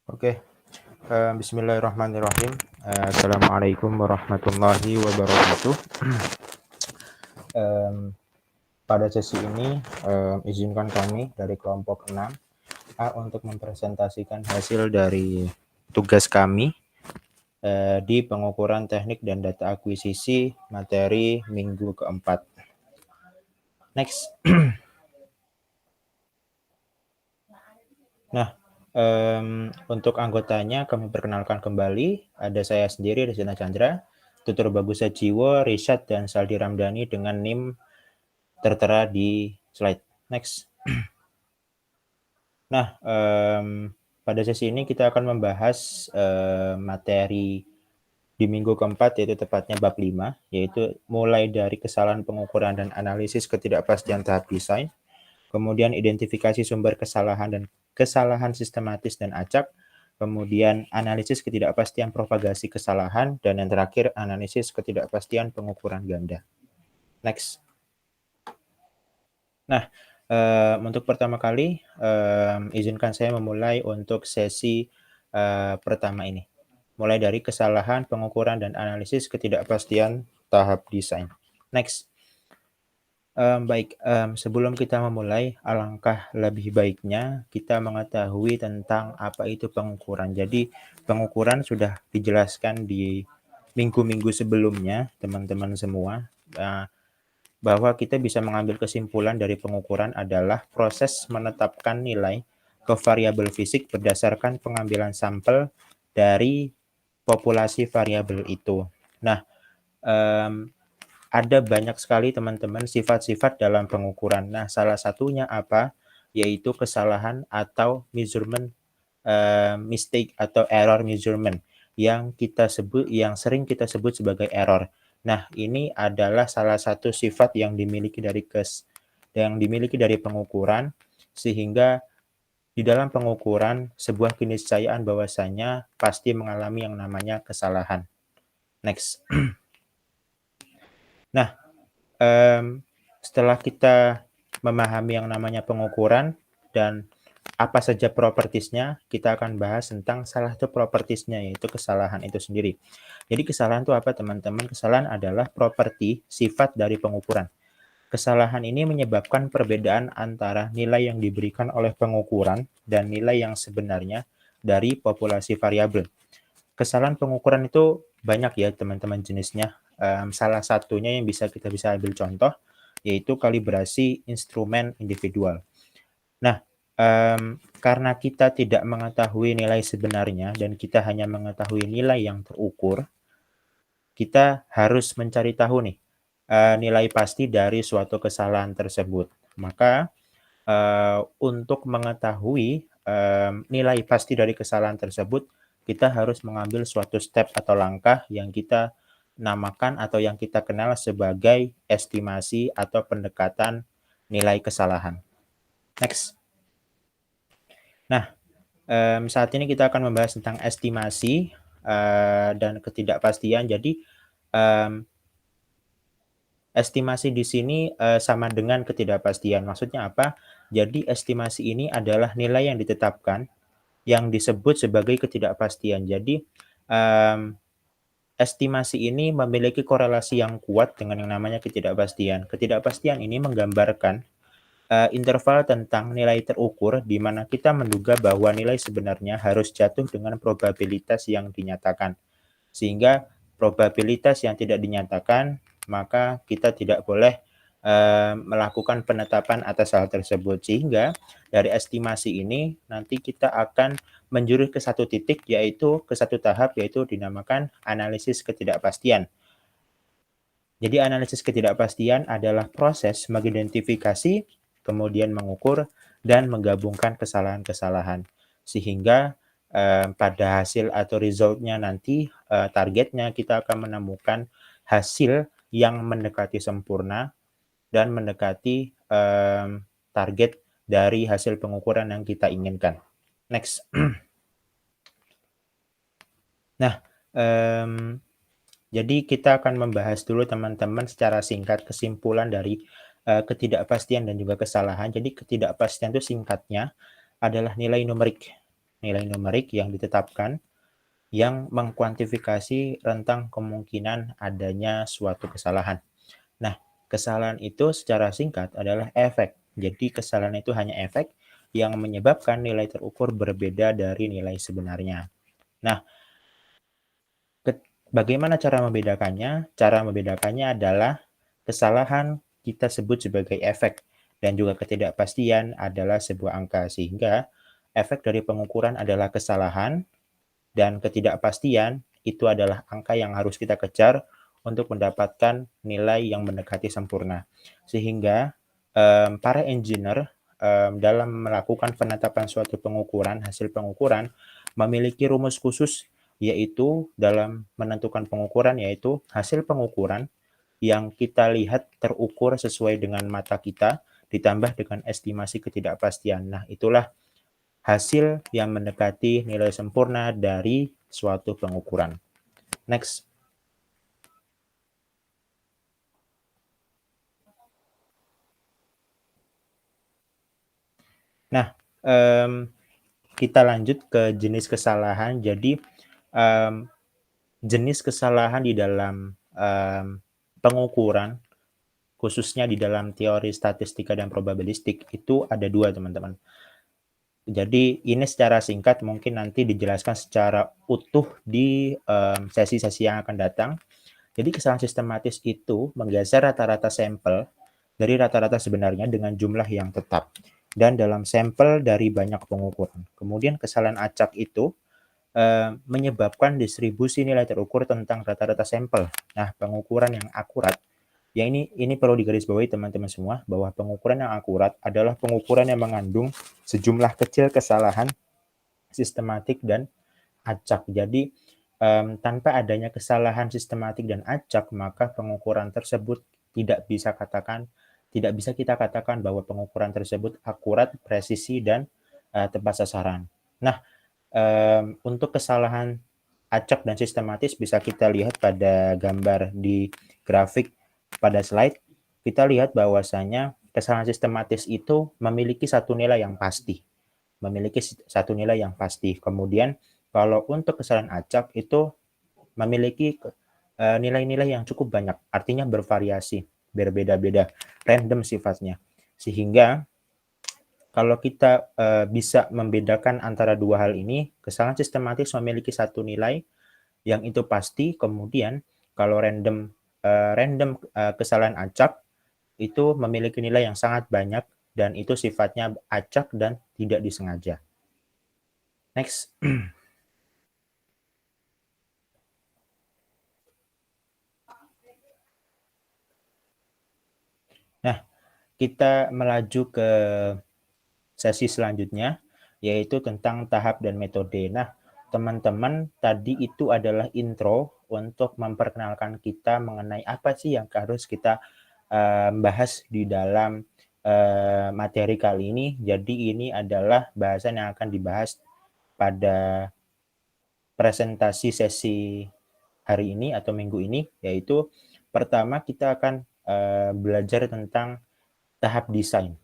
Oke, bismillahirrahmanirrahim. Assalamualaikum warahmatullahi wabarakatuh. Em, Pada sesi ini, izinkan kami dari kelompok 6A untuk mempresentasikan hasil dari tugas kami di pengukuran teknik dan data akuisisi materi minggu keempat. Next. Nah, untuk anggotanya kami perkenalkan kembali. Ada saya sendiri, Rizana Chandra, Tutur Bagus Sajiwo, Rishad, dan Saldi Ramdhani dengan NIM tertera di slide. Next. Nah, pada sesi ini kita akan membahas materi di minggu keempat, yaitu tepatnya bab 5, yaitu mulai dari kesalahan pengukuran dan analisis ketidakpastian tahap desain, kemudian identifikasi sumber kesalahan dan kesalahan sistematis dan acak, kemudian analisis ketidakpastian propagasi kesalahan, dan yang terakhir analisis ketidakpastian pengukuran ganda. Next. Nah, untuk pertama kali, izinkan saya memulai untuk sesi pertama ini. Mulai dari kesalahan pengukuran dan analisis ketidakpastian tahap desain. Next. Baik, sebelum kita memulai, alangkah lebih baiknya kita mengetahui tentang apa itu pengukuran. Jadi, pengukuran sudah dijelaskan di minggu-minggu sebelumnya, teman-teman semua, bahwa kita bisa mengambil kesimpulan dari pengukuran adalah proses menetapkan nilai ke variabel fisik berdasarkan pengambilan sampel dari populasi variabel itu. Nah, ada banyak sekali teman-teman sifat-sifat dalam pengukuran. Nah, salah satunya apa? Yaitu kesalahan atau measurement mistake atau error measurement yang sering kita sebut sebagai error. Nah, ini adalah salah satu sifat yang dimiliki dari pengukuran, sehingga di dalam pengukuran sebuah keniscayaan bahwasanya pasti mengalami yang namanya kesalahan. Next. Nah, setelah kita memahami yang namanya pengukuran dan apa saja propertiesnya, kita akan bahas tentang salah satu propertiesnya, yaitu kesalahan itu sendiri. Jadi kesalahan itu apa, teman-teman? Kesalahan adalah properti sifat dari pengukuran. Kesalahan ini menyebabkan perbedaan antara nilai yang diberikan oleh pengukuran dan nilai yang sebenarnya dari populasi variabel. Kesalahan pengukuran itu banyak ya, teman-teman, jenisnya. Salah satunya yang kita bisa ambil contoh, yaitu kalibrasi instrumen individual. Nah, karena kita tidak mengetahui nilai sebenarnya dan kita hanya mengetahui nilai yang terukur, kita harus mencari tahu nih, nilai pasti dari suatu kesalahan tersebut. Maka, untuk mengetahui nilai pasti dari kesalahan tersebut, kita harus mengambil suatu step atau langkah yang kita namakan atau yang kita kenal sebagai estimasi atau pendekatan nilai kesalahan. Next. Nah, saat ini kita akan membahas tentang estimasi dan ketidakpastian. Jadi, estimasi di sini sama dengan ketidakpastian. Maksudnya apa? Jadi estimasi ini adalah nilai yang ditetapkan yang disebut sebagai ketidakpastian. Jadi estimasi ini memiliki korelasi yang kuat dengan yang namanya ketidakpastian. Ketidakpastian ini menggambarkan interval tentang nilai terukur di mana kita menduga bahwa nilai sebenarnya harus jatuh dengan probabilitas yang dinyatakan. Sehingga probabilitas yang tidak dinyatakan, maka kita tidak boleh melakukan penetapan atas hal tersebut. Sehingga dari estimasi ini nanti kita akan menjurus ke satu titik, yaitu ke satu tahap, yaitu dinamakan analisis ketidakpastian. Jadi analisis ketidakpastian adalah proses mengidentifikasi, kemudian mengukur, dan menggabungkan kesalahan-kesalahan. Sehingga pada hasil atau result-nya nanti, targetnya kita akan menemukan hasil yang mendekati sempurna dan mendekati target dari hasil pengukuran yang kita inginkan. Next. Nah, jadi kita akan membahas dulu, teman-teman, secara singkat kesimpulan dari ketidakpastian dan juga kesalahan. Jadi ketidakpastian itu singkatnya adalah nilai numerik nilai numerik yang ditetapkan yang mengkuantifikasi rentang kemungkinan adanya suatu kesalahan. Nah, kesalahan itu secara singkat adalah efek. Jadi kesalahan itu hanya efek yang menyebabkan nilai terukur berbeda dari nilai sebenarnya. Nah, bagaimana cara membedakannya? Cara membedakannya adalah kesalahan kita sebut sebagai efek dan juga ketidakpastian adalah sebuah angka, sehingga efek dari pengukuran adalah kesalahan dan ketidakpastian itu adalah angka yang harus kita kejar untuk mendapatkan nilai yang mendekati sempurna. Sehingga para engineer dalam melakukan penetapan suatu pengukuran, hasil pengukuran memiliki rumus khusus, yaitu dalam menentukan pengukuran, yaitu hasil pengukuran yang kita lihat terukur sesuai dengan mata kita ditambah dengan estimasi ketidakpastian. Nah, itulah hasil yang mendekati nilai sempurna dari suatu pengukuran. Next. Nah, kita lanjut ke jenis kesalahan. Jadi, jenis kesalahan di dalam pengukuran, khususnya di dalam teori statistika dan probabilistik, itu ada dua, teman-teman. Jadi ini secara singkat mungkin nanti dijelaskan secara utuh di sesi-sesi yang akan datang. Jadi kesalahan sistematis itu menggeser rata-rata sampel dari rata-rata sebenarnya dengan jumlah yang tetap dan dalam sampel dari banyak pengukuran. Kemudian kesalahan acak itu menyebabkan distribusi nilai terukur tentang rata-rata sampel. Nah, pengukuran yang akurat, ya ini perlu digarisbawahi teman-teman semua, bahwa pengukuran yang akurat adalah pengukuran yang mengandung sejumlah kecil kesalahan sistematik dan acak. Jadi tanpa adanya kesalahan sistematik dan acak, maka pengukuran tersebut tidak bisa kita katakan bahwa pengukuran tersebut akurat, presisi, dan tepat sasaran. Nah, untuk kesalahan acak dan sistematis bisa kita lihat pada gambar di grafik pada slide. Kita lihat bahwasanya kesalahan sistematis itu memiliki satu nilai yang pasti. Kemudian kalau untuk kesalahan acak itu memiliki nilai-nilai yang cukup banyak, artinya bervariasi, berbeda-beda, random sifatnya. Sehingga kalau kita bisa membedakan antara dua hal ini, kesalahan sistematis memiliki satu nilai yang itu pasti, kemudian kalau random kesalahan acak itu memiliki nilai yang sangat banyak dan itu sifatnya acak dan tidak disengaja. Next. Nah, kita melaju ke sesi selanjutnya, yaitu tentang tahap dan metode. Nah, teman-teman, tadi itu adalah intro untuk memperkenalkan kita mengenai apa sih yang harus kita bahas di dalam materi kali ini. Jadi ini adalah bahasan yang akan dibahas pada presentasi sesi hari ini atau minggu ini, yaitu pertama kita akan belajar tentang tahap desain.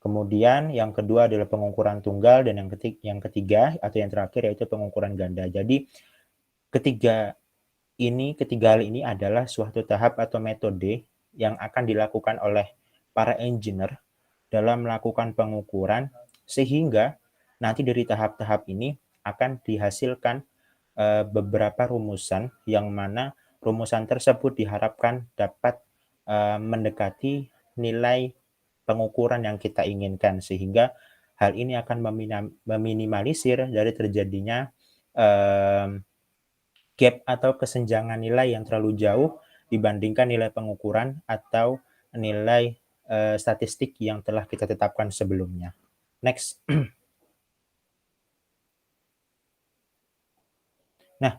Kemudian yang kedua adalah pengukuran tunggal dan yang ketiga atau yang terakhir yaitu pengukuran ganda. Jadi ketiga hal ini adalah suatu tahap atau metode yang akan dilakukan oleh para engineer dalam melakukan pengukuran sehingga nanti dari tahap-tahap ini akan dihasilkan beberapa rumusan yang mana rumusan tersebut diharapkan dapat mendekati nilai pengukuran yang kita inginkan, sehingga hal ini akan meminimalisir dari terjadinya gap atau kesenjangan nilai yang terlalu jauh dibandingkan nilai pengukuran atau nilai statistik yang telah kita tetapkan sebelumnya. Next. Nah,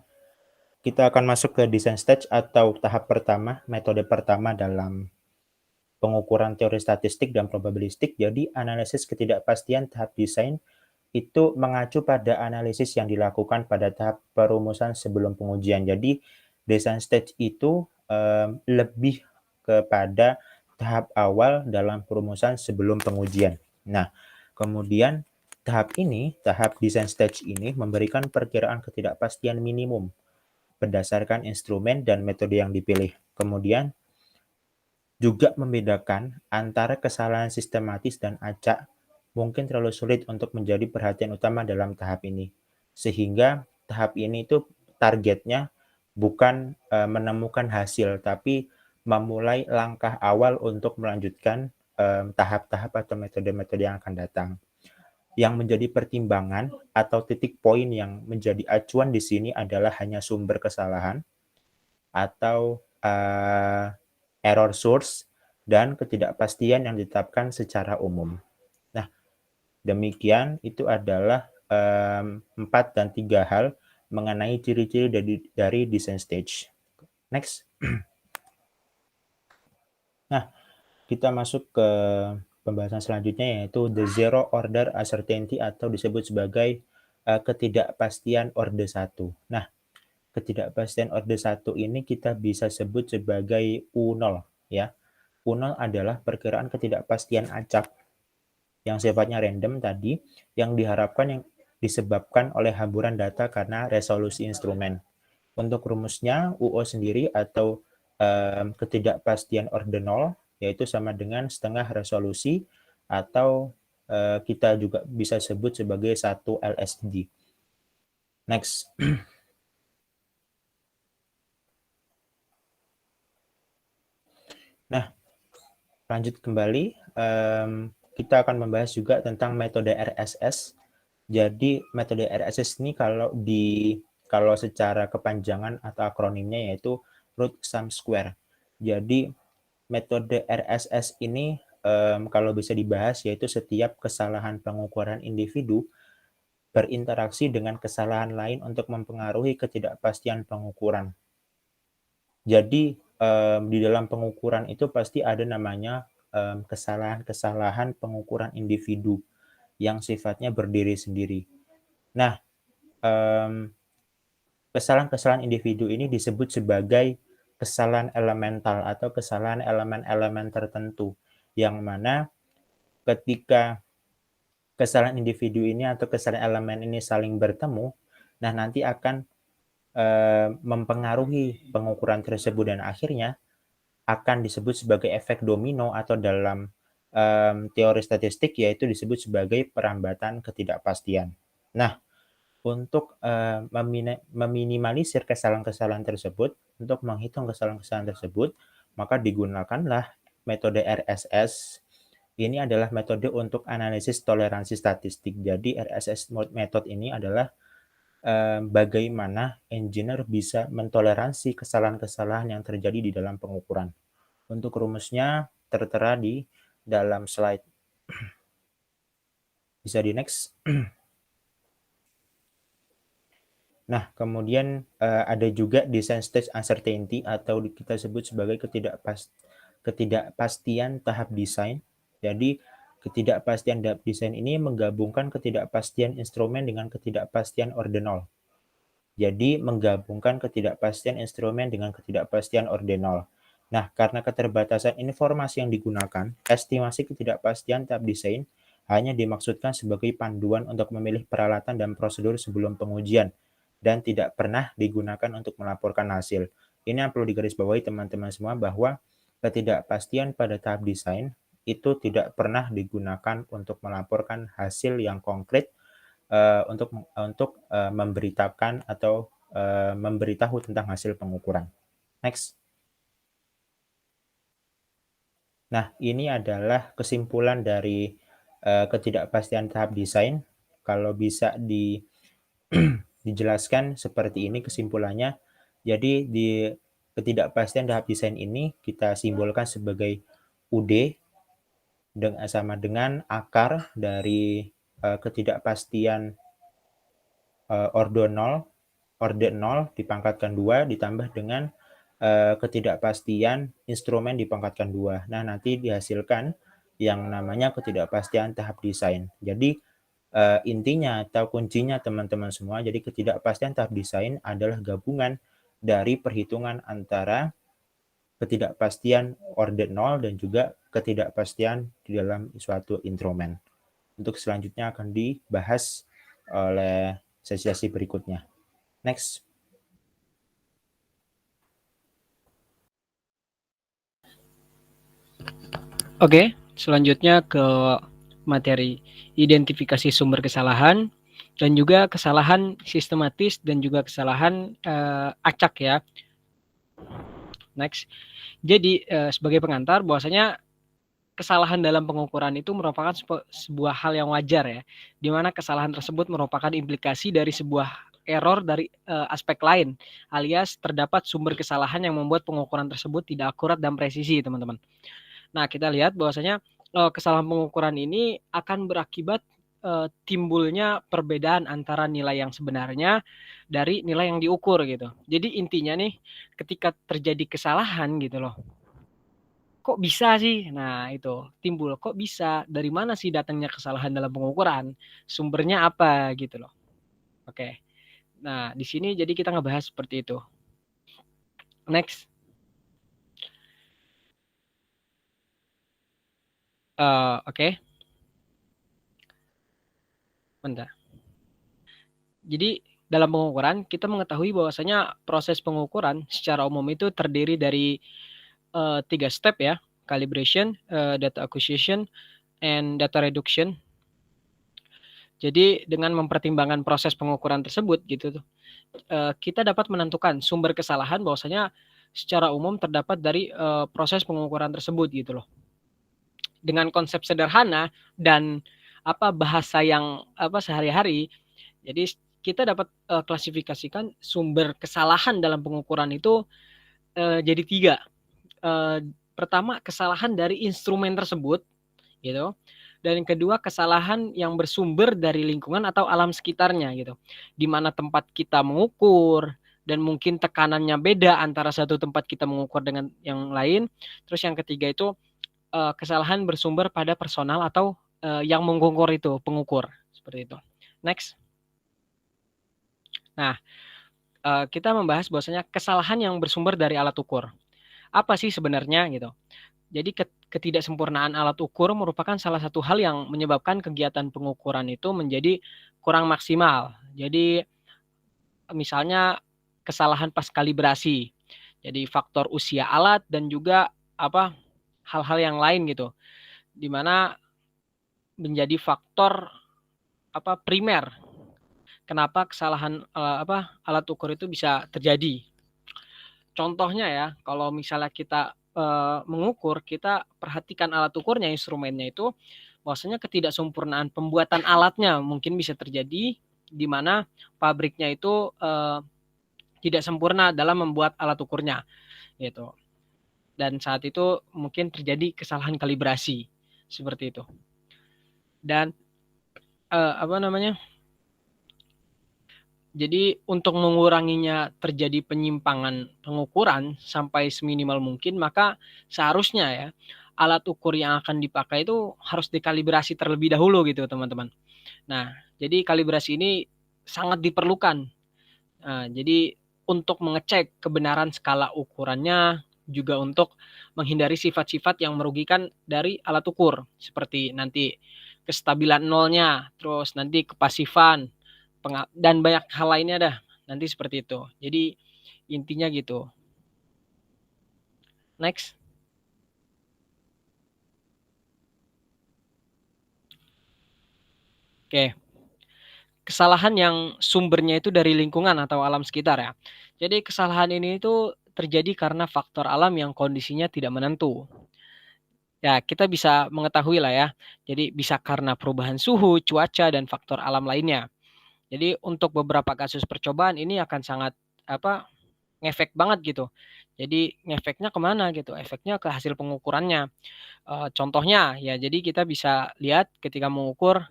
kita akan masuk ke design stage atau tahap pertama, metode pertama dalam pengukuran teori statistik dan probabilistik. Jadi analisis ketidakpastian tahap desain itu mengacu pada analisis yang dilakukan pada tahap perumusan sebelum pengujian. Jadi design stage itu lebih kepada tahap awal dalam perumusan sebelum pengujian. Nah, kemudian tahap desain stage ini memberikan perkiraan ketidakpastian minimum berdasarkan instrumen dan metode yang dipilih. Kemudian juga membedakan antara kesalahan sistematis dan acak mungkin terlalu sulit untuk menjadi perhatian utama dalam tahap ini. Sehingga tahap ini itu targetnya bukan menemukan hasil, tapi memulai langkah awal untuk melanjutkan tahap-tahap atau metode-metode yang akan datang. Yang menjadi pertimbangan atau titik poin yang menjadi acuan di sini adalah hanya sumber kesalahan atau error source dan ketidakpastian yang ditetapkan secara umum. Nah, demikian itu adalah 4 dan 3 hal mengenai ciri-ciri dari design stage. Next. Nah, kita masuk ke pembahasan selanjutnya, yaitu the zero order uncertainty atau disebut sebagai ketidakpastian orde 1. Nah, ketidakpastian orde 1 ini kita bisa sebut sebagai U0 ya. U0 adalah perkiraan ketidakpastian acak yang sifatnya random tadi, yang diharapkan yang disebabkan oleh hamburan data karena resolusi instrumen. Untuk rumusnya, UO sendiri atau ketidakpastian orde 0, yaitu sama dengan setengah resolusi, atau kita juga bisa sebut sebagai 1 LSD. Next. Nah, lanjut kembali, kita akan membahas juga tentang metode RSS. Jadi metode RSS ini kalau secara kepanjangan atau akronimnya yaitu root sum square. Jadi metode RSS ini kalau bisa dibahas yaitu setiap kesalahan pengukuran individu berinteraksi dengan kesalahan lain untuk mempengaruhi ketidakpastian pengukuran. Jadi di dalam pengukuran itu pasti ada namanya kesalahan-kesalahan pengukuran individu yang sifatnya berdiri sendiri. Nah, kesalahan-kesalahan individu ini disebut sebagai kesalahan elemental atau kesalahan elemen-elemen tertentu, yang mana ketika kesalahan individu ini atau kesalahan elemen ini saling bertemu, nah nanti akan mempengaruhi pengukuran tersebut dan akhirnya akan disebut sebagai efek domino atau dalam teori statistik yaitu disebut sebagai perambatan ketidakpastian. Nah, untuk meminimalisir kesalahan-kesalahan tersebut, untuk menghitung kesalahan-kesalahan tersebut, maka digunakanlah metode RSS. Ini adalah metode untuk analisis toleransi statistik. Jadi RSS method ini adalah bagaimana engineer bisa mentoleransi kesalahan-kesalahan yang terjadi di dalam pengukuran. Untuk rumusnya tertera di dalam slide. Bisa di next. Nah, kemudian ada juga design stage uncertainty atau kita sebut sebagai ketidakpastian tahap desain. Jadi ketidakpastian tahap desain ini menggabungkan ketidakpastian instrumen dengan ketidakpastian ordinal. Jadi menggabungkan ketidakpastian instrumen dengan ketidakpastian ordinal. Nah, karena keterbatasan informasi yang digunakan, estimasi ketidakpastian tahap desain hanya dimaksudkan sebagai panduan untuk memilih peralatan dan prosedur sebelum pengujian dan tidak pernah digunakan untuk melaporkan hasil. Ini yang perlu digarisbawahi teman-teman semua bahwa ketidakpastian pada tahap desain itu tidak pernah digunakan untuk melaporkan hasil yang konkret untuk memberitakan atau memberitahu tentang hasil pengukuran. Next. Nah, ini adalah kesimpulan dari ketidakpastian tahap desain. Kalau bisa dijelaskan seperti ini kesimpulannya. Jadi di ketidakpastian tahap desain ini kita simbolkan sebagai UD sama dengan akar dari ketidakpastian orde 0 dipangkatkan 2 ditambah dengan ketidakpastian instrumen dipangkatkan 2. Nah, nanti dihasilkan yang namanya ketidakpastian tahap desain. Jadi intinya atau kuncinya teman-teman semua, jadi ketidakpastian tahap desain adalah gabungan dari perhitungan antara ketidakpastian orde 0 dan juga ketidakpastian di dalam suatu instrumen. untuk selanjutnya akan dibahas oleh sesi-sesi berikutnya. Next. Oke, selanjutnya ke materi identifikasi sumber kesalahan dan juga kesalahan sistematis dan juga kesalahan acak ya. Next. Jadi sebagai pengantar bahwasanya kesalahan dalam pengukuran itu merupakan sebuah hal yang wajar ya, di mana kesalahan tersebut merupakan implikasi dari sebuah error dari aspek lain, alias terdapat sumber kesalahan yang membuat pengukuran tersebut tidak akurat dan presisi, teman-teman. Nah, kita lihat bahwasanya kesalahan pengukuran ini akan berakibat timbulnya perbedaan antara nilai yang sebenarnya dari nilai yang diukur gitu. Jadi intinya nih, ketika terjadi kesalahan gitu loh, kok bisa sih? Nah, itu timbul, kok bisa? Dari mana sih datangnya kesalahan dalam pengukuran? Sumbernya apa gitu loh. Oke. Nah, di sini jadi kita ngebahas seperti itu. Next. Oke. Bentar. Jadi dalam pengukuran kita mengetahui bahwasanya proses pengukuran secara umum itu terdiri dari 3 step ya, calibration, data acquisition, and data reduction. Jadi dengan mempertimbangkan proses pengukuran tersebut gitu tuh, kita dapat menentukan sumber kesalahan bahwasanya secara umum terdapat dari proses pengukuran tersebut gitu loh. Dengan konsep sederhana dan bahasa yang sehari-hari, jadi kita dapat klasifikasikan sumber kesalahan dalam pengukuran itu jadi 3. Pertama, kesalahan dari instrumen tersebut gitu. Dan yang kedua, kesalahan yang bersumber dari lingkungan atau alam sekitarnya gitu. Di mana tempat kita mengukur dan mungkin tekanannya beda antara satu tempat kita mengukur dengan yang lain. Terus yang ketiga itu kesalahan bersumber pada personal atau yang mengukur itu, pengukur. Seperti itu. Next. Nah, kita membahas bahwasanya kesalahan yang bersumber dari alat ukur. Apa sih sebenarnya gitu? Jadi ketidaksempurnaan alat ukur merupakan salah satu hal yang menyebabkan kegiatan pengukuran itu menjadi kurang maksimal. Jadi misalnya kesalahan pas kalibrasi. Jadi faktor usia alat dan juga hal-hal yang lain gitu. Di mana menjadi faktor primer kenapa kesalahan alat ukur itu bisa terjadi. Contohnya ya, kalau misalnya kita mengukur, kita perhatikan alat ukurnya, instrumennya itu, bahwasanya ketidaksempurnaan pembuatan alatnya mungkin bisa terjadi di mana pabriknya itu tidak sempurna dalam membuat alat ukurnya, gitu. Dan saat itu mungkin terjadi kesalahan kalibrasi seperti itu. Dan jadi untuk menguranginya terjadi penyimpangan pengukuran sampai seminimal mungkin, maka seharusnya ya alat ukur yang akan dipakai itu harus dikalibrasi terlebih dahulu gitu teman-teman. Nah, jadi kalibrasi ini sangat diperlukan. Nah, jadi untuk mengecek kebenaran skala ukurannya, juga untuk menghindari sifat-sifat yang merugikan dari alat ukur, seperti nanti kestabilan nolnya, terus nanti kepasifan, dan banyak hal lainnya dah, nanti seperti itu. Jadi intinya gitu. Next. Oke. Kesalahan yang sumbernya itu dari lingkungan atau alam sekitar ya. Jadi kesalahan ini itu terjadi karena faktor alam yang kondisinya tidak menentu. Ya, kita bisa mengetahui lah ya. Jadi bisa karena perubahan suhu, cuaca, dan faktor alam lainnya. Jadi untuk beberapa kasus percobaan ini akan sangat ngefek banget gitu. Jadi ngefeknya kemana gitu? Efeknya ke hasil pengukurannya. Contohnya ya, jadi kita bisa lihat ketika mengukur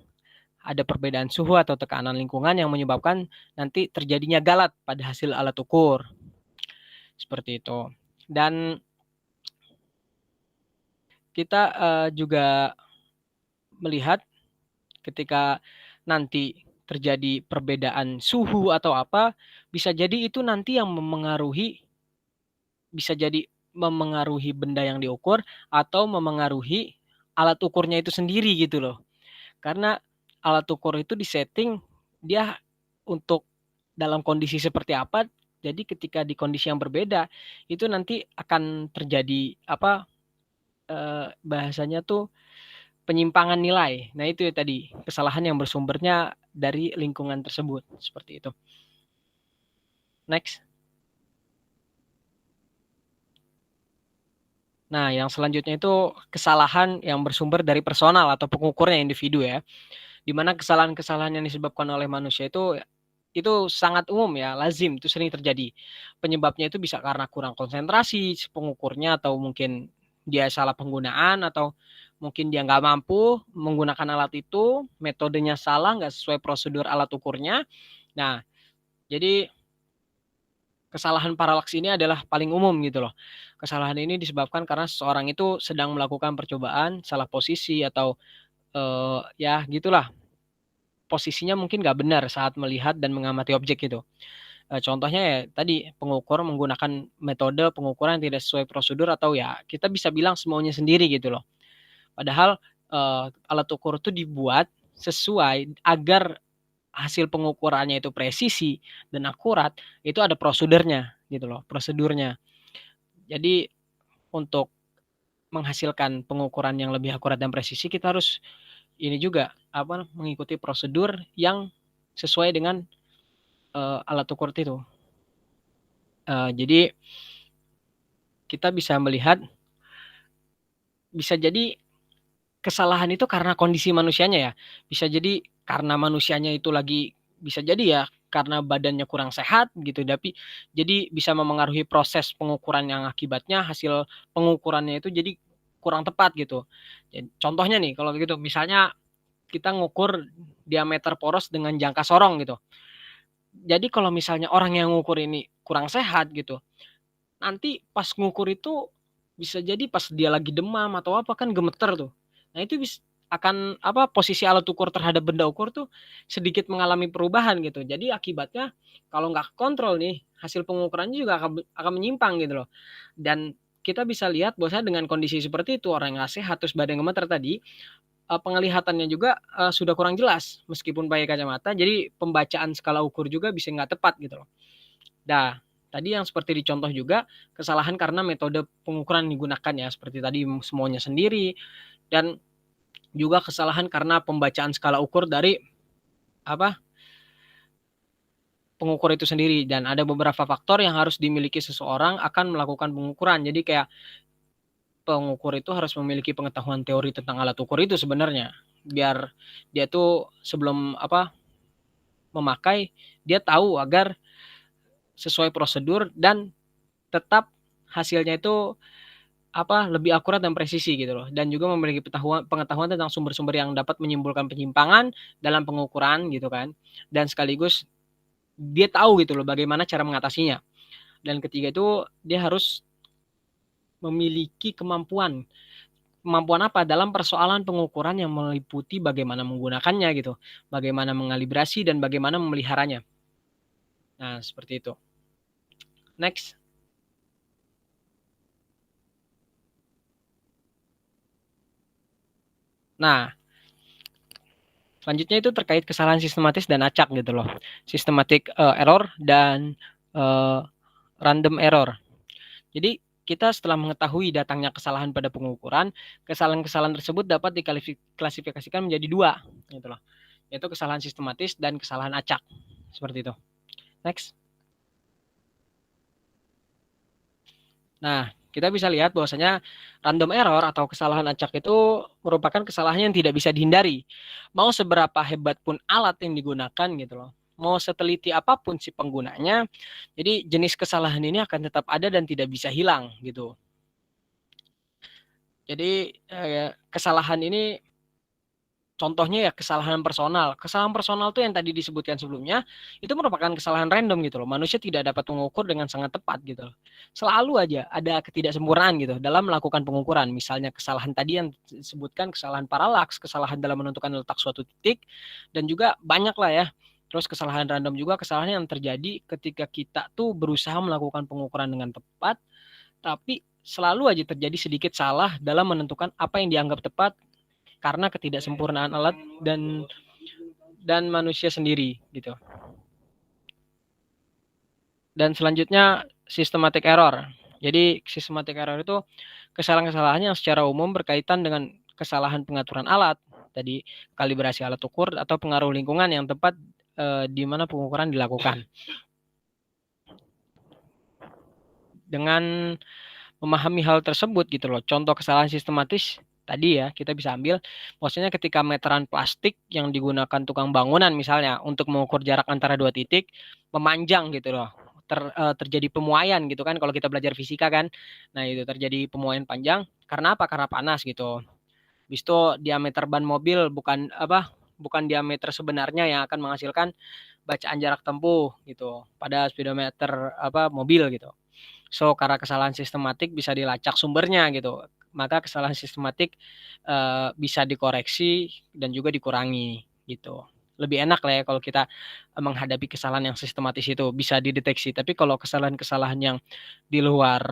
ada perbedaan suhu atau tekanan lingkungan yang menyebabkan nanti terjadinya galat pada hasil alat ukur. Seperti itu. Dan kita juga melihat ketika nanti terjadi perbedaan suhu atau bisa jadi itu nanti yang bisa jadi memengaruhi benda yang diukur atau memengaruhi alat ukurnya itu sendiri gitu loh. Karena alat ukur itu disetting dia untuk dalam kondisi seperti apa, jadi ketika di kondisi yang berbeda, itu nanti akan terjadi bahasanya tuh penyimpangan nilai. Nah itu ya tadi, kesalahan yang bersumbernya dari lingkungan tersebut, seperti itu. Next. Nah, yang selanjutnya itu kesalahan yang bersumber dari personal atau pengukurnya individu ya. Di mana kesalahan-kesalahan yang disebabkan oleh manusia itu sangat umum ya, lazim, itu sering terjadi. Penyebabnya itu bisa karena kurang konsentrasi pengukurnya, atau mungkin dia salah penggunaan, atau mungkin dia nggak mampu menggunakan alat itu, metodenya salah, nggak sesuai prosedur alat ukurnya. Nah, jadi kesalahan paralaks ini adalah paling umum gitu loh. Kesalahan ini disebabkan karena seseorang itu sedang melakukan percobaan, salah posisi, atau ya gitulah. Posisinya mungkin nggak benar saat melihat dan mengamati objek gitu. Contohnya ya tadi, pengukur menggunakan metode pengukuran yang tidak sesuai prosedur, atau ya kita bisa bilang semaunya sendiri gitu loh. Padahal alat ukur itu dibuat sesuai agar hasil pengukurannya itu presisi dan akurat, itu ada prosedurnya gitu loh, prosedurnya. Jadi untuk menghasilkan pengukuran yang lebih akurat dan presisi, kita harus ini juga mengikuti prosedur yang sesuai dengan alat ukur itu. Jadi kita bisa melihat, bisa jadi kesalahan itu karena kondisi manusianya ya. Bisa jadi karena manusianya itu lagi, bisa jadi ya karena badannya kurang sehat gitu, tapi jadi bisa memengaruhi proses pengukuran yang akibatnya hasil pengukurannya itu jadi kurang tepat gitu. Contohnya nih kalau gitu, misalnya kita ngukur diameter poros dengan jangka sorong gitu. Jadi kalau misalnya orang yang ngukur ini kurang sehat gitu, nanti pas ngukur itu bisa jadi pas dia lagi demam atau apa kan gemeter tuh. Nah itu akan posisi alat ukur terhadap benda ukur tuh sedikit mengalami perubahan gitu. Jadi akibatnya kalau nggak kontrol nih, hasil pengukurannya juga akan menyimpang gitu loh. Dan kita bisa lihat bahwasanya dengan kondisi seperti itu, orang yang nggak sehat terus badan gemeter tadi, penglihatannya juga sudah kurang jelas meskipun pakai kacamata. Jadi pembacaan skala ukur juga bisa nggak tepat gitu loh. Nah, tadi yang seperti dicontoh juga kesalahan karena metode pengukuran yang digunakan ya, seperti tadi semaunya sendiri, dan juga kesalahan karena pembacaan skala ukur dari pengukur itu sendiri, dan ada beberapa faktor yang harus dimiliki seseorang akan melakukan pengukuran. Jadi kayak pengukur itu harus memiliki pengetahuan teori tentang alat ukur itu sebenarnya, biar dia tuh sebelum memakai, dia tahu agar sesuai prosedur dan tetap hasilnya itu lebih akurat dan presisi gitu loh, dan juga memiliki pengetahuan tentang sumber-sumber yang dapat menyimpulkan penyimpangan dalam pengukuran gitu kan, dan sekaligus dia tahu gitu loh bagaimana cara mengatasinya. Dan ketiga itu dia harus memiliki kemampuan apa dalam persoalan pengukuran yang meliputi bagaimana menggunakannya gitu, bagaimana mengalibrasi dan bagaimana memeliharanya. Nah seperti itu. Next. Nah, selanjutnya itu terkait kesalahan sistematis dan acak gitu loh. Systematic error dan random error. Jadi kita setelah mengetahui datangnya kesalahan pada pengukuran, kesalahan-kesalahan tersebut dapat diklasifikasikan menjadi dua gitu loh. Yaitu kesalahan sistematis dan kesalahan acak. Seperti itu. Next. Nah, kita bisa lihat bahwasanya random error atau kesalahan acak itu merupakan kesalahan yang tidak bisa dihindari. Mau seberapa hebat pun alat yang digunakan gitu loh. Mau seteliti apapun si penggunanya, jadi jenis kesalahan ini akan tetap ada dan tidak bisa hilang gitu. Jadi kesalahan ini contohnya ya kesalahan personal. Kesalahan personal itu yang tadi disebutkan sebelumnya, itu merupakan kesalahan random gitu loh. Manusia tidak dapat mengukur dengan sangat tepat gitu loh. Selalu aja ada ketidaksempurnaan gitu dalam melakukan pengukuran. Misalnya kesalahan tadi yang disebutkan kesalahan paralaks, kesalahan dalam menentukan letak suatu titik, dan juga banyak lah ya. Terus kesalahan random juga kesalahan yang terjadi ketika kita tuh berusaha melakukan pengukuran dengan tepat, tapi selalu aja terjadi sedikit salah dalam menentukan apa yang dianggap tepat karena ketidaksempurnaan alat dan manusia sendiri gitu. Dan selanjutnya systematic error. Jadi systematic error itu kesalahan-kesalahan yang secara umum berkaitan dengan kesalahan pengaturan alat, tadi kalibrasi alat ukur atau pengaruh lingkungan yang tepat di mana pengukuran dilakukan. Dengan memahami hal tersebut gitu loh, contoh kesalahan sistematis tadi ya kita bisa ambil, maksudnya ketika meteran plastik yang digunakan tukang bangunan misalnya untuk mengukur jarak antara dua titik memanjang gitu loh, terjadi pemuaian gitu kan kalau kita belajar fisika kan. Nah itu terjadi pemuaian panjang karena apa? Karena panas gitu. Habis itu diameter ban mobil bukan diameter sebenarnya yang akan menghasilkan bacaan jarak tempuh gitu pada speedometer mobil gitu. So, karena kesalahan sistematik bisa dilacak sumbernya gitu. Maka kesalahan sistematik bisa dikoreksi dan juga dikurangi gitu. Lebih enak lah ya kalau kita menghadapi kesalahan yang sistematis itu bisa dideteksi. Tapi kalau kesalahan-kesalahan yang di luar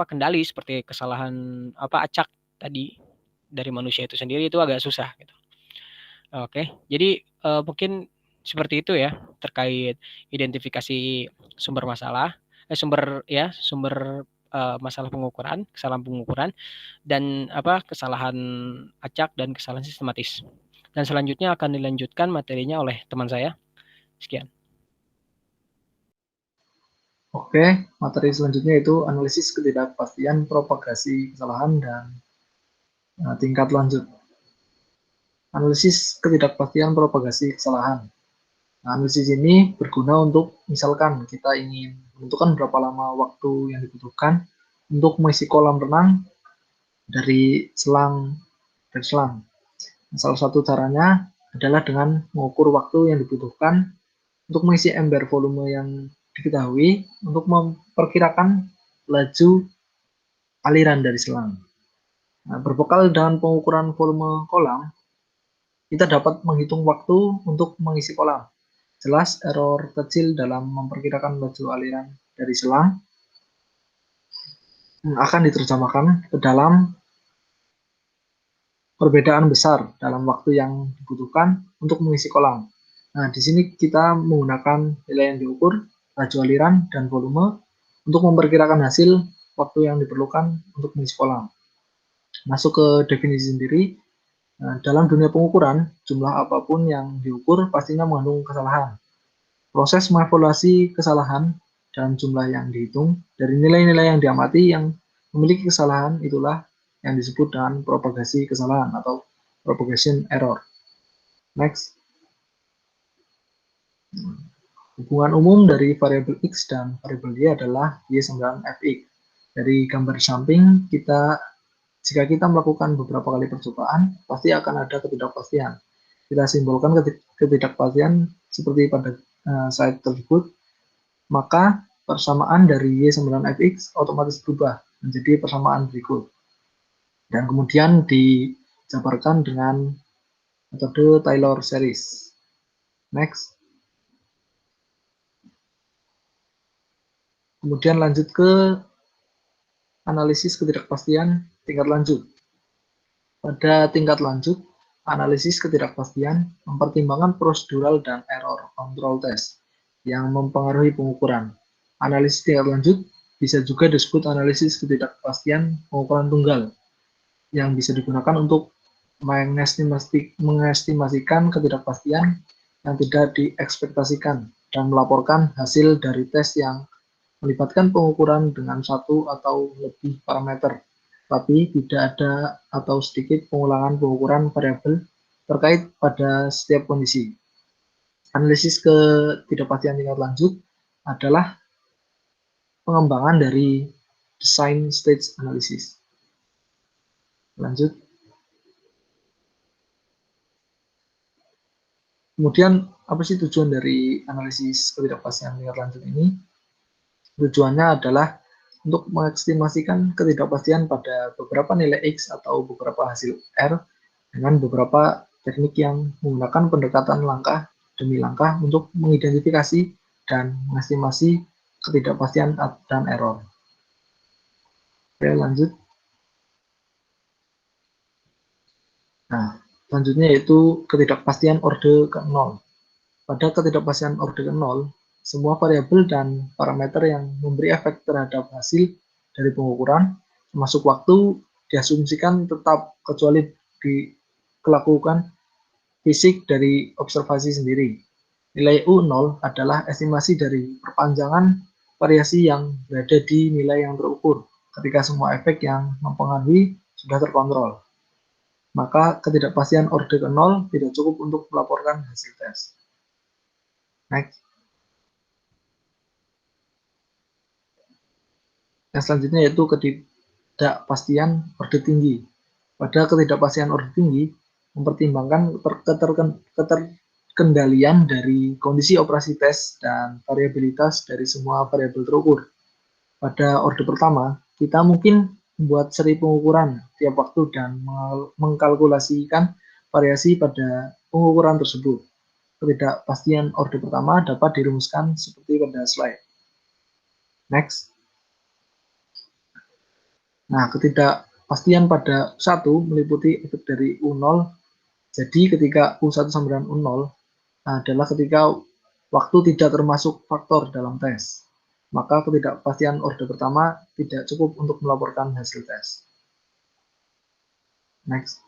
kendali seperti kesalahan acak tadi dari manusia itu sendiri itu agak susah gitu. Oke, jadi mungkin seperti itu ya terkait identifikasi sumber masalah, sumber masalah pengukuran, kesalahan pengukuran dan kesalahan acak dan kesalahan sistematis. Dan selanjutnya akan dilanjutkan materinya oleh teman saya. Sekian. Oke, materi selanjutnya itu analisis ketidakpastian propagasi kesalahan dan tingkat lanjut. Analisis ketidakpastian propagasi kesalahan. Nah, analisis ini berguna untuk misalkan kita ingin menentukan berapa lama waktu yang dibutuhkan untuk mengisi kolam renang dari selang. Salah satu caranya adalah dengan mengukur waktu yang dibutuhkan untuk mengisi ember volume yang diketahui untuk memperkirakan laju aliran dari selang. Nah, berbekal dengan pengukuran volume kolam, kita dapat menghitung waktu untuk mengisi kolam. Jelas error kecil dalam memperkirakan laju aliran dari selang akan diterjemahkan ke dalam perbedaan besar dalam waktu yang dibutuhkan untuk mengisi kolam. Nah, di sini kita menggunakan nilai yang diukur, laju aliran, dan volume untuk memperkirakan hasil waktu yang diperlukan untuk mengisi kolam. Masuk ke definisi sendiri, dalam dunia pengukuran, jumlah apapun yang diukur pastinya mengandung kesalahan. Proses mengevaluasi kesalahan dalam jumlah yang dihitung dari nilai-nilai yang diamati yang memiliki kesalahan itulah yang disebut dengan propagasi kesalahan atau propagation error. Next. Hubungan umum dari variabel X dan variabel Y adalah Y9Fx. Dari gambar samping, jika kita melakukan beberapa kali percobaan, pasti akan ada ketidakpastian. Kita simbolkan ketidakpastian seperti pada slide tersebut, maka persamaan dari Y9Fx otomatis berubah menjadi persamaan berikut. Dan kemudian dijabarkan dengan metode Taylor series. Next. Kemudian lanjut ke analisis ketidakpastian tingkat lanjut. Pada tingkat lanjut, analisis ketidakpastian mempertimbangkan prosedural dan error control test yang mempengaruhi pengukuran. Analisis tingkat lanjut bisa juga disebut analisis ketidakpastian pengukuran tunggal yang bisa digunakan untuk mengestimasikan ketidakpastian yang tidak diekspektasikan dan melaporkan hasil dari tes yang melibatkan pengukuran dengan satu atau lebih parameter, tapi tidak ada atau sedikit pengulangan pengukuran variabel terkait pada setiap kondisi. Analisis ketidakpastian tingkat lanjut adalah pengembangan dari design stage analysis. Lanjut. Kemudian, apa sih tujuan dari analisis ketidakpastian tingkat lanjut ini? Tujuannya adalah untuk mengestimasikan ketidakpastian pada beberapa nilai X atau beberapa hasil R dengan beberapa teknik yang menggunakan pendekatan langkah demi langkah untuk mengidentifikasi dan mengestimasi ketidakpastian dan error. Oke, lanjut. Nah, Selanjutnya yaitu ketidakpastian orde ke-0. Pada ketidakpastian orde ke-0, semua variabel dan parameter yang memberi efek terhadap hasil dari pengukuran, termasuk waktu, diasumsikan tetap kecuali dilakukan fisik dari observasi sendiri. Nilai U0 adalah estimasi dari perpanjangan variasi yang berada di nilai yang terukur ketika semua efek yang mempengaruhi sudah terkontrol. Maka ketidakpastian orde ke-0 tidak cukup untuk melaporkan hasil tes. Next. Yang selanjutnya yaitu ketidakpastian orde tinggi. Pada ketidakpastian orde tinggi, mempertimbangkan keterkendalian dari kondisi operasi tes dan variabilitas dari semua variabel terukur. Pada orde pertama, kita mungkin membuat seri pengukuran tiap waktu dan mengkalkulasikan variasi pada pengukuran tersebut. Ketidakpastian orde pertama dapat dirumuskan seperti pada slide. Next. Nah, ketidakpastian pada U1 meliputi efek dari U0. Jadi ketika U1 sama dengan U0 adalah ketika waktu tidak termasuk faktor dalam tes. Maka ketidakpastian orde pertama tidak cukup untuk melaporkan hasil tes. Next.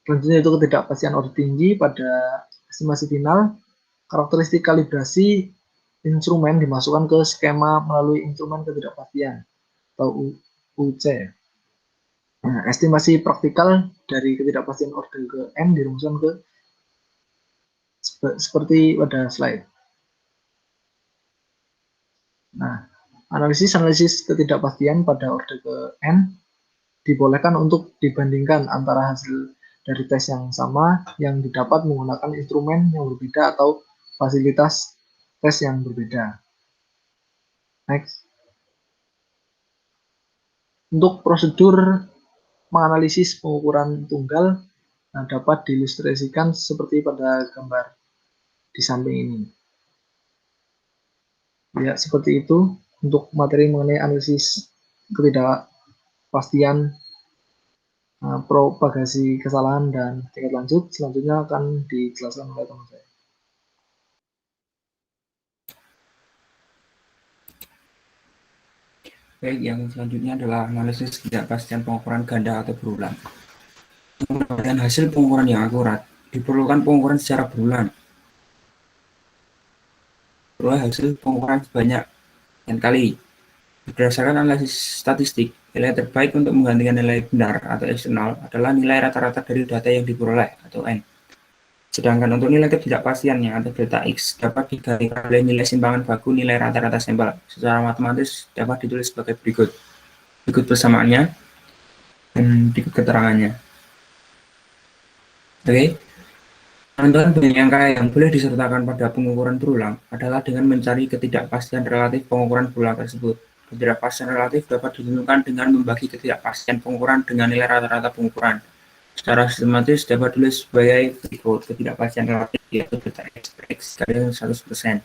Selanjutnya itu ketidakpastian orde tinggi pada estimasi final. Karakteristik kalibrasi instrumen dimasukkan ke skema melalui instrumen ketidakpastian atau UC. Nah, estimasi praktikal dari ketidakpastian orde ke N dirumuskan ke seperti pada slide. Nah, analisis ketidakpastian pada orde ke N dibolehkan untuk dibandingkan antara hasil dari tes yang sama yang didapat menggunakan instrumen yang berbeda atau fasilitas tes yang berbeda. Next. Untuk prosedur menganalisis pengukuran tunggal dapat diilustrasikan seperti pada gambar di samping ini. Ya, seperti itu untuk materi mengenai analisis ketidakpastian, propagasi kesalahan dan tingkat lanjut. Selanjutnya akan dijelaskan oleh teman saya. Baik, yang selanjutnya adalah analisis ketidakpastian pengukuran ganda atau berulang. Untuk mendapatkan hasil pengukuran yang akurat, diperlukan pengukuran secara berulang. Peroleh hasil pengukuran sebanyak n kali. Berdasarkan analisis statistik, nilai terbaik untuk menggantikan nilai benar atau eksternal adalah nilai rata-rata dari data yang diperoleh atau n. Sedangkan untuk nilai ketidakpastiannya atau delta X dapat digantikan oleh nilai simpangan baku nilai rata-rata sampel. Secara matematis dapat ditulis sebagai berikut. Berikut persamaannya dan berikut keterangannya. Oke. Penentuan banyak angka yang boleh disertakan pada pengukuran berulang adalah dengan mencari ketidakpastian relatif pengukuran berulang tersebut. Ketidakpastian relatif dapat ditentukan dengan membagi ketidakpastian pengukuran dengan nilai rata-rata pengukuran. Secara sistematis dapat ditulis sebagai berikut. Ketidakpastian relatif yaitu delta X kali 100%.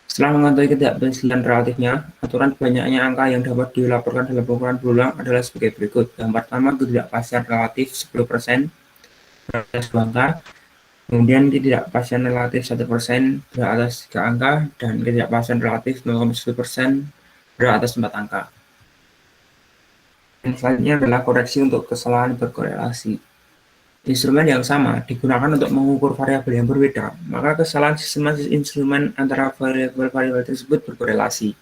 Setelah mengetahui ketidakpastian relatifnya, aturan banyaknya angka yang dapat dilaporkan dalam pengukuran berulang adalah sebagai berikut. Yang pertama, ketidakpastian relatif 10% beratas 2 angka, kemudian ketidakpastian relatif 1% beratas 3 angka, dan ketidakpastian relatif 0,1% beratas 4 angka. Dan selanjutnya adalah koreksi untuk kesalahan berkorelasi. Instrumen yang sama digunakan untuk mengukur variabel yang berbeda, maka kesalahan sistematis instrumen antara variabel-variabel tersebut berkorelasi.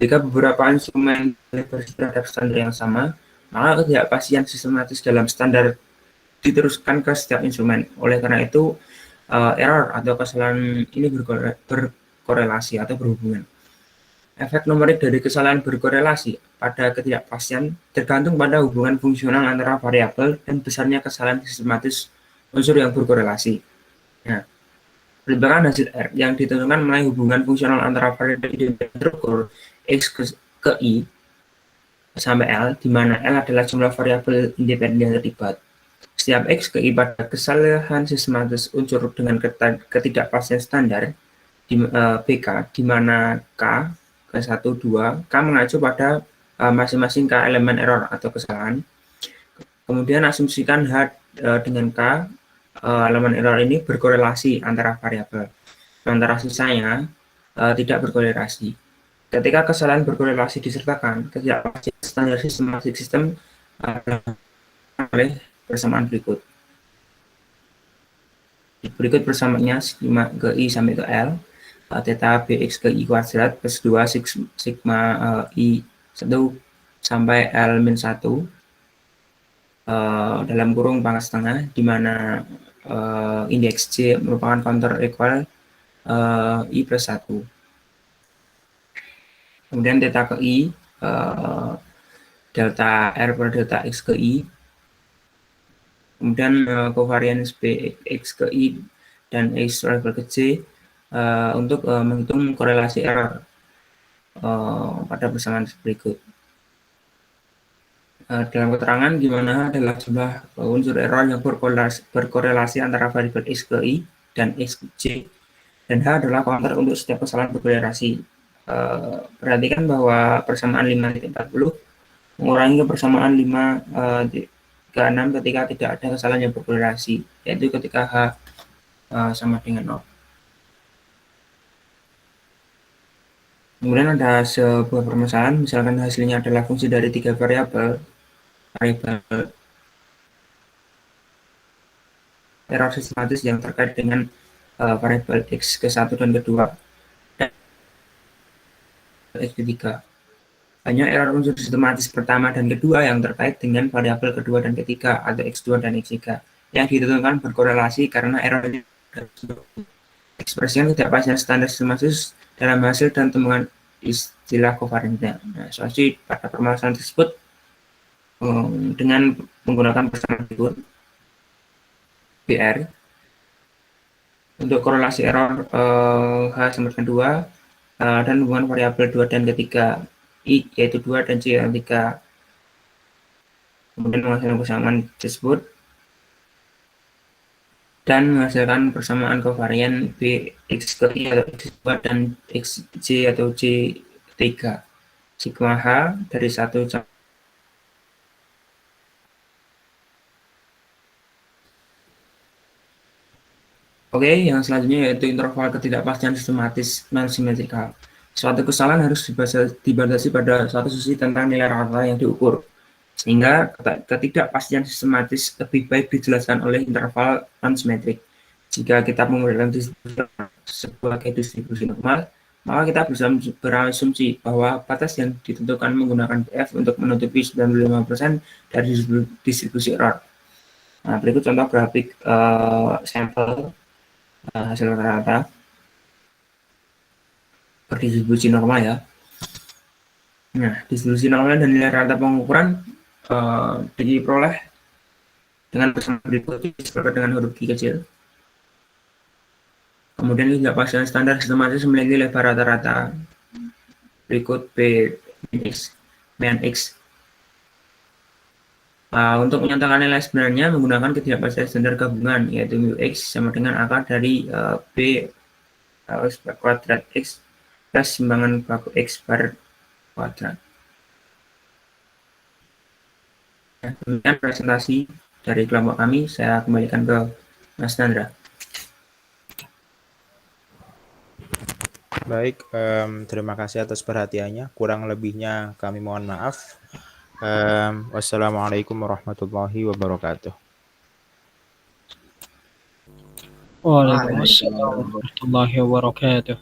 Jika beberapa instrumen berbasis terhadap standar yang sama, maka ketidakpastian sistematis dalam standar diteruskan ke setiap instrumen. Oleh karena itu, error atau kesalahan ini berkorelasi atau berhubungan. Efek numerik dari kesalahan berkorelasi pada ketidakpastian tergantung pada hubungan fungsional antara variabel dan besarnya kesalahan sistematis unsur yang berkorelasi. Nah, perbedaan hasil R yang ditentukan melalui hubungan fungsional antara variabel identik terukur X ke I sampai L, di mana L adalah jumlah variabel independen yang terlibat. Setiap X ke I pada kesalahan sistematis unsur dengan ketidakpastian standar di BK, di mana K ke 1, 2, K mengacu pada masing-masing K elemen error atau kesalahan, Kemudian asumsikan H dengan K, elemen error ini berkorelasi antara variabel. Sementara sisanya tidak berkorelasi. Ketika kesalahan berkorelasi disertakan, ketidakpastian standar sistematik sistem oleh persamaan berikut. Berikut persamaannya skema ke I sampai ke L, theta Bx ke I kuadrat plus 2 sigma I 1 sampai L-1 dalam kurung pangkat setengah, di mana indeks J merupakan counter equal I plus 1. Kemudian theta ke I, delta R per delta X ke I. Kemudian covariance Bx ke I dan X level ke J untuk menghitung korelasi error pada persamaan berikut. Dalam keterangan di mana adalah jumlah unsur error yang berkorelasi antara variabel X ke I dan X ke J, dan H adalah counter untuk setiap kesalahan berkorelasi. Perhatikan bahwa persamaan 5.40 mengurangi ke persamaan 5 ke 6 ketika tidak ada kesalahan yang berkorelasi, yaitu ketika H sama dengan 0. Kemudian ada sebuah permasalahan, misalkan hasilnya adalah fungsi dari 3 variabel error sistematis yang terkait dengan variabel X ke-1 dan ke-2 dan X ke-3. Hanya error unsur sistematis pertama dan kedua yang terkait dengan variabel kedua dan ketiga atau X2 dan X3 yang ditentukan berkorelasi karena error ekspresikan ketidakpastian standar sistematis dalam hasil dan temuan istilah covariance. Nah, solusi pada permasalahan tersebut dengan menggunakan persamaan berikut. BR untuk korelasi error H sama dengan 2 dan hubungan variabel 2 dan ketiga I yaitu 2 dan J yang 3. Kemudian menghasilkan persamaan tersebut dan menghasilkan persamaan kovarian Bx ke I atau X2 dan Xj atau J3 sigma H dari 1 Oke, yang selanjutnya yaitu interval ketidakpastian sistematis non-simetrikal. Suatu kesalahan harus dibatasi pada suatu sisi tentang nilai rata yang diukur, sehingga ketidakpastian sistematis lebih baik dijelaskan oleh interval non-simetrik. Jika kita memberikan sebagai distribusi normal, maka kita bisa berasumsi bahwa batas yang ditentukan menggunakan PF untuk menutupi 95% dari distribusi error. Nah, berikut contoh grafik sampel hasil rata-rata berdistribusi normal ya. Nah, distribusi normal dan nilai rata pengukuran diperoleh dengan persamaan berikut disebut dengan huruf Q kecil. Kemudian ketidakpastian standar sistematis memiliki lebar rata-rata berikut B min X. Untuk menyatakan nilai sebenarnya menggunakan ketidakpastian standar gabungan, yaitu mu X sama dengan akar dari B kuadrat X plus simbangan baku X per kuadrat. Nah, kemudian presentasi dari kelompok kami, saya kembalikan ke Mas Nandra. Baik, terima kasih atas perhatiannya. Kurang lebihnya kami mohon maaf. Wassalamualaikum warahmatullahi wabarakatuh. Waalaikumsalam warahmatullahi wabarakatuh.